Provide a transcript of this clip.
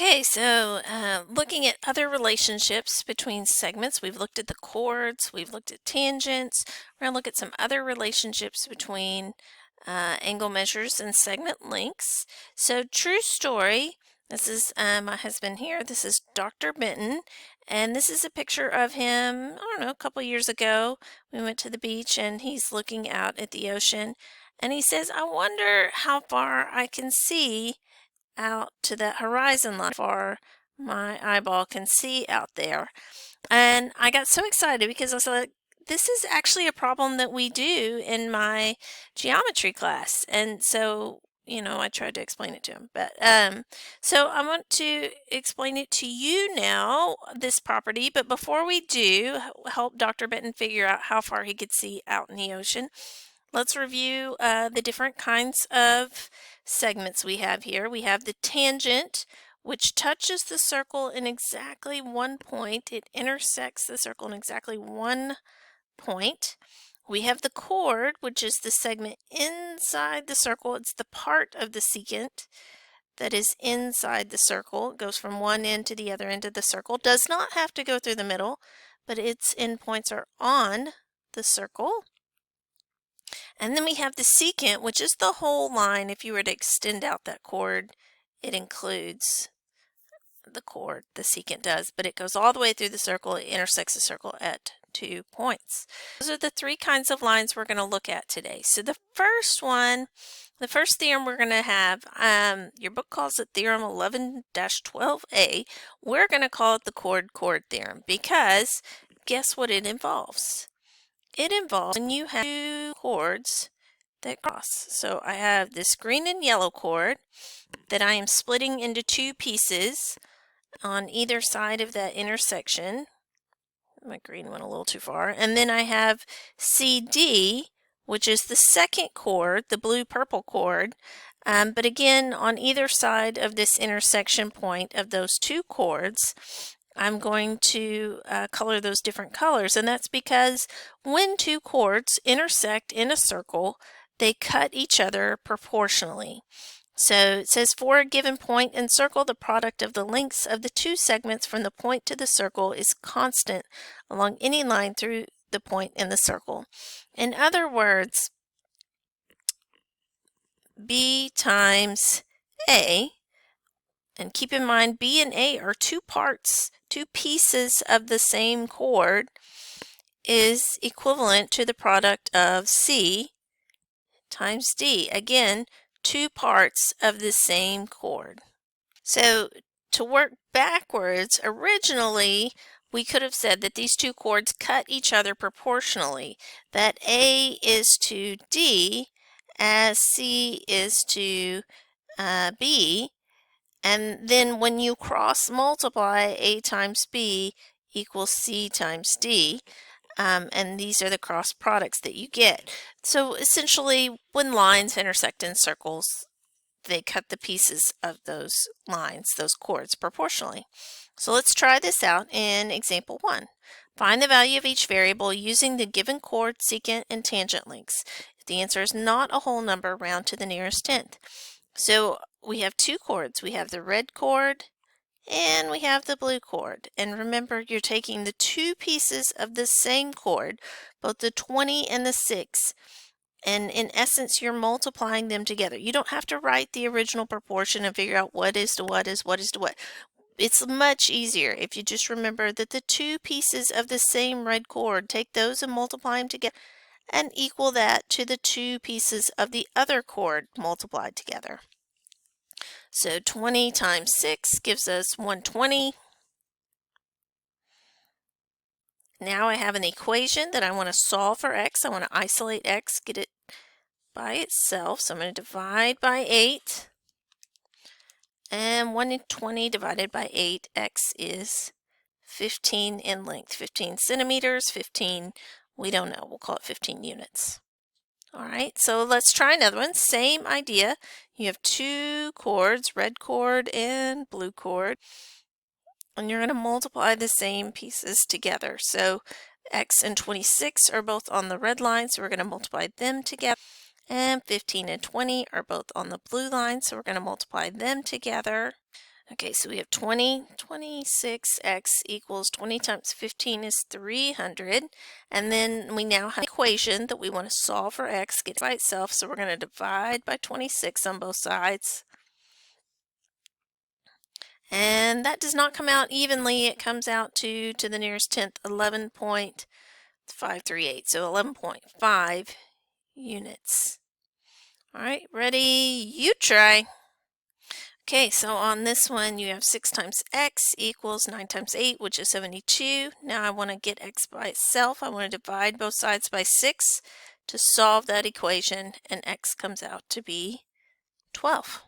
Okay, so looking at other relationships between segments, we've looked at the chords, we've looked at tangents. We're going to look at some other relationships between angle measures and segment lengths. So true story, this is my husband here, this is Dr. Benton, and this is a picture of him, I don't know, a couple years ago. We went to the beach and he's looking out at the ocean and he says, I wonder how far I can see out to that horizon line, far my eyeball can see out there. And I got so excited because I was like, this is actually a problem that we do in my geometry class. And so, I tried to explain it to him. But so I want to explain it to you now, this property. But before we do, help Dr. Benton figure out how far he could see out in the ocean. Let's review the different kinds of segments we have here. We have the tangent, which touches the circle in exactly one point. It intersects the circle in exactly one point. We have the chord, which is the segment inside the circle. It's the part of the secant that is inside the circle. It goes from one end to the other end of the circle. Does not have to go through the middle, but its endpoints are on the circle. And then we have the secant, which is the whole line. If you were to extend out that chord, it includes the chord, the secant does, but it goes all the way through the circle. It intersects the circle at 2 points. Those are the three kinds of lines we're going to look at today. So the first one, the first theorem we're going to have, your book calls it Theorem 11-12a. We're going to call it the chord-chord theorem because guess what it involves? It involves when you have two chords that cross. So I have this green and yellow chord that I am splitting into two pieces on either side of that intersection. My green went a little too far. And then I have CD, which is the second chord, the blue-purple chord. But again, on either side of this intersection point of those two chords, I'm going to color those different colors, and that's because when two chords intersect in a circle, they cut each other proportionally. So it says for a given point in circle, the product of the lengths of the two segments from the point to the circle is constant along any line through the point in the circle. In other words, B times A, and keep in mind, B and A are two parts, two pieces of the same chord, is equivalent to the product of C times D. Again, two parts of the same chord. So to work backwards, originally we could have said that these two chords cut each other proportionally, that A is to D as C is to B. And then when you cross multiply, A times B equals C times D. And these are the cross products that you get. So essentially, when lines intersect in circles, they cut the pieces of those lines, those chords, proportionally. So let's try this out in example 1. Find the value of each variable using the given chord, secant, and tangent lengths. If the answer is not a whole number, round to the nearest tenth. So we have two chords. We have the red chord and we have the blue chord. And remember, you're taking the two pieces of the same chord, both the 20 and the 6, and in essence, you're multiplying them together. You don't have to write the original proportion and figure out what is to what is to what. It's much easier if you just remember that the two pieces of the same red chord, take those and multiply them together and equal that to the two pieces of the other chord multiplied together. So 20 times 6 gives us 120. Now I have an equation that I want to solve for x. I want to isolate x, get it by itself. So I'm going to divide by 8. And 120 divided by 8, x is 15 in length. 15 centimeters, 15, we don't know. We'll call it 15 units. All right, so let's try another one. Same idea. You have two chords, red chord and blue chord, and you're going to multiply the same pieces together. So x and 26 are both on the red line, so we're going to multiply them together. And 15 and 20 are both on the blue line, so we're going to multiply them together. Okay, so we have 26x equals 20 times 15 is 300. And then we now have an equation that we want to solve for x, get by itself. So we're going to divide by 26 on both sides. And that does not come out evenly. It comes out to the nearest tenth, 11.538. So 11.5 units. All right, ready? You try. Okay, so on this one, you have 6 times x equals 9 times 8, which is 72. Now I want to get x by itself. I want to divide both sides by 6 to solve that equation, and x comes out to be 12.